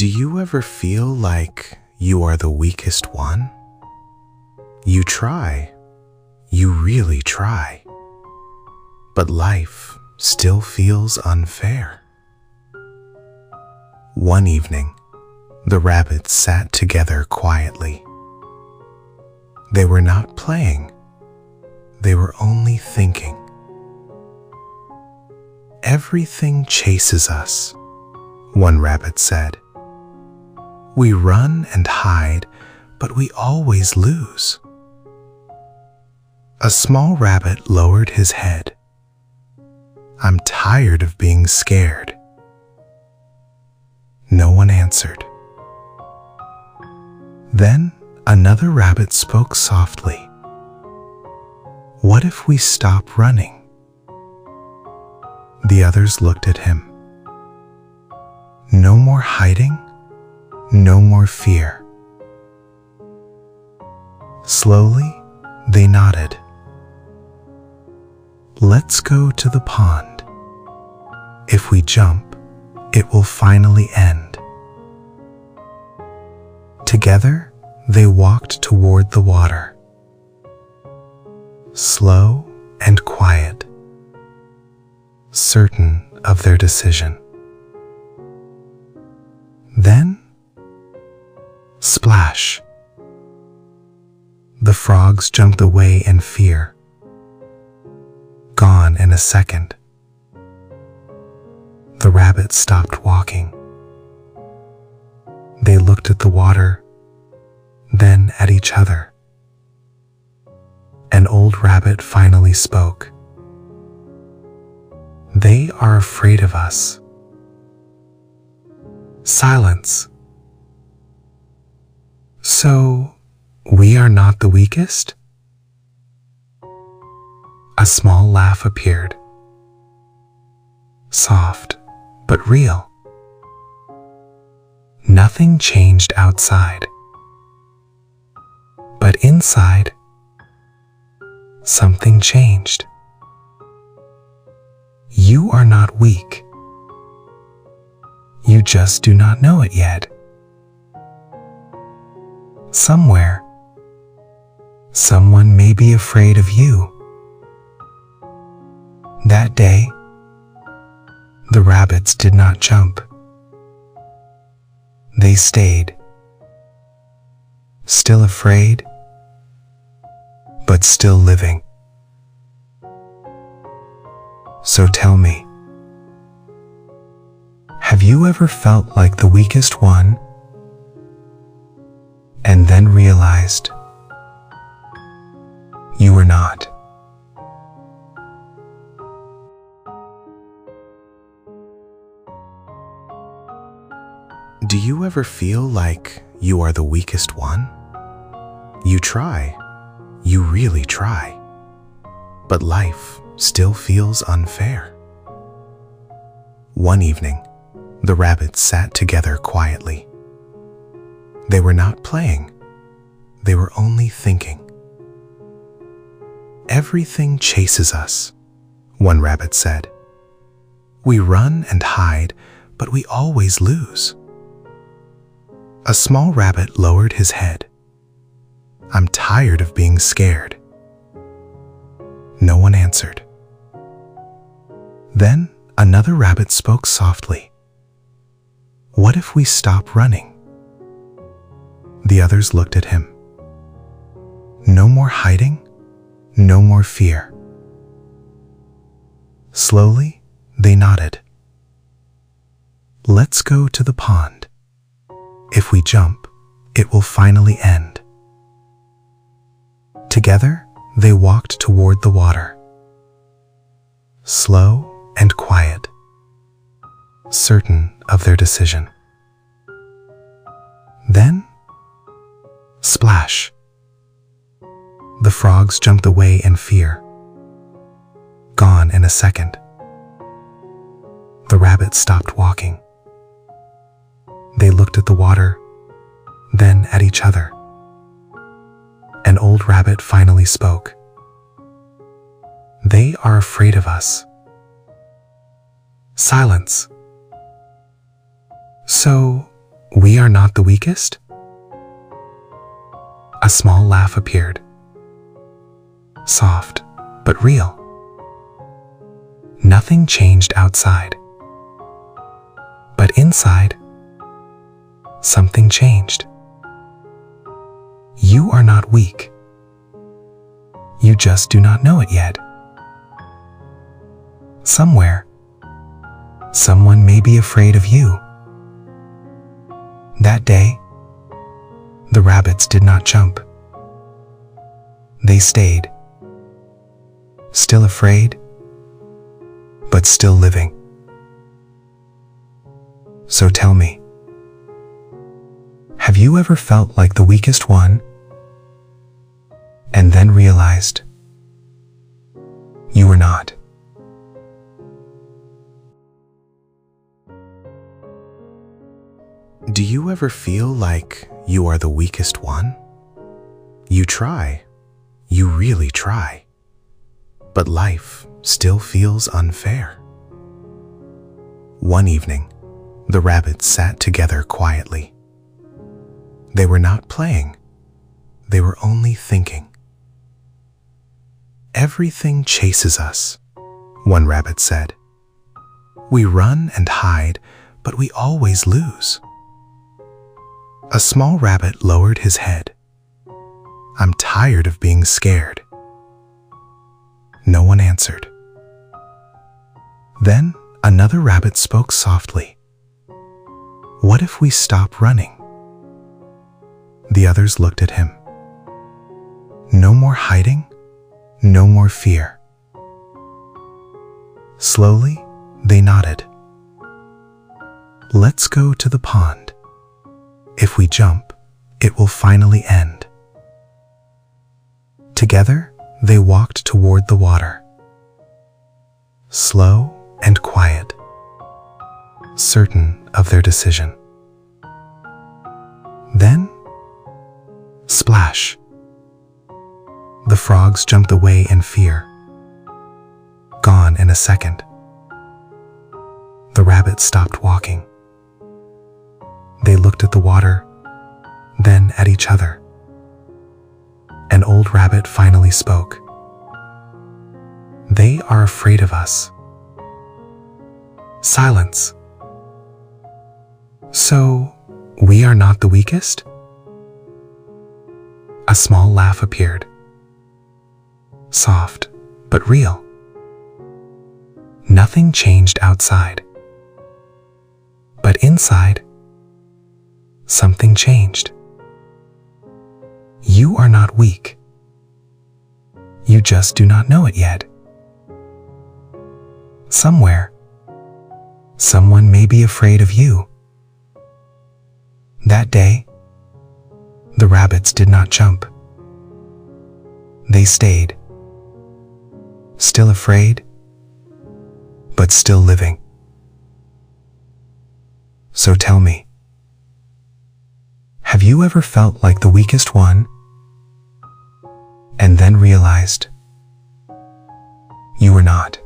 Do you ever feel like you are the weakest one? You try, you really try, but life still feels unfair. One evening, the rabbits sat together quietly. They were not playing, they were only thinking. Everything chases us, one rabbit said. We run and hide, but we always lose. A small rabbit lowered his head. I'm tired of being scared. No one answered. Then another rabbit spoke softly. What if we stop running? The others looked at him. No more hiding, no more fear. Slowly, they nodded. Let's go to the pond. If we jump, it will finally end. Together, they walked toward the water. Slow and quiet, certain of their decision. Then, splash. The frogs jumped away in fear. Gone in a second. The rabbits stopped walking. They looked at the water, then at each other. An old rabbit finally spoke. They are afraid of us. Silence. So, we are not the weakest? A small laugh appeared. Soft, but real. Nothing changed outside. But inside, something changed. You are not weak. You just do not know it yet. Somewhere, someone may be afraid of you. That day, the rabbits did not jump. They stayed, still afraid, but still living. So tell me, have you ever felt like the weakest one and then realized you were not? Do you ever feel like you are the weakest one? You try, you really try, but life still feels unfair. One evening, the rabbits sat together quietly. They were not playing, they were only thinking. Everything chases us, one rabbit said. We run and hide, but we always lose. A small rabbit lowered his head. I'm tired of being scared. No one answered. Then another rabbit spoke softly. What if we stop running? The others looked at him. No more hiding, no more fear. Slowly, they nodded. Let's go to the pond. If we jump, it will finally end. Together, they walked toward the water. Slow and quiet, certain of their decision. Then, splash. The frogs jumped away in fear. Gone in a second. The rabbits stopped walking. They looked at the water, then at each other. An old rabbit finally spoke. They are afraid of us. Silence. So, the weakest? A small laugh appeared, soft but real. Nothing changed outside, but inside, something changed. You are not weak. You just do not know it yet. Somewhere, someone may be afraid of you. That day, the rabbits did not jump. They stayed, still afraid, but still living. So tell me, have you ever felt like the weakest one and then realized you were not? Do you ever feel like you are the weakest one? You try, you really try, but life still feels unfair. One evening, the rabbits sat together quietly. They were not playing, they were only thinking. Everything chases us, one rabbit said. We run and hide, but we always lose. A small rabbit lowered his head. I'm tired of being scared. No one answered. Then another rabbit spoke softly. What if we stop running? The others looked at him. No more hiding, no more fear. Slowly, they nodded. Let's go to the pond. If we jump, it will finally end. Together, they walked toward the water. Slow and quiet, certain of their decision. Then, splash. The frogs jumped away in fear. Gone in a second. The rabbits stopped walking. They looked at the water, then at each other. An old rabbit finally spoke. They are afraid of us. Silence. So, we are not the weakest? A small laugh appeared. Soft, but real. Nothing changed outside. But inside, something changed. You are not weak. You just do not know it yet. Somewhere, someone may be afraid of you. That day, the rabbits did not jump. They stayed, still afraid, but still living. So tell me, have you ever felt like the weakest one and then realized you were not?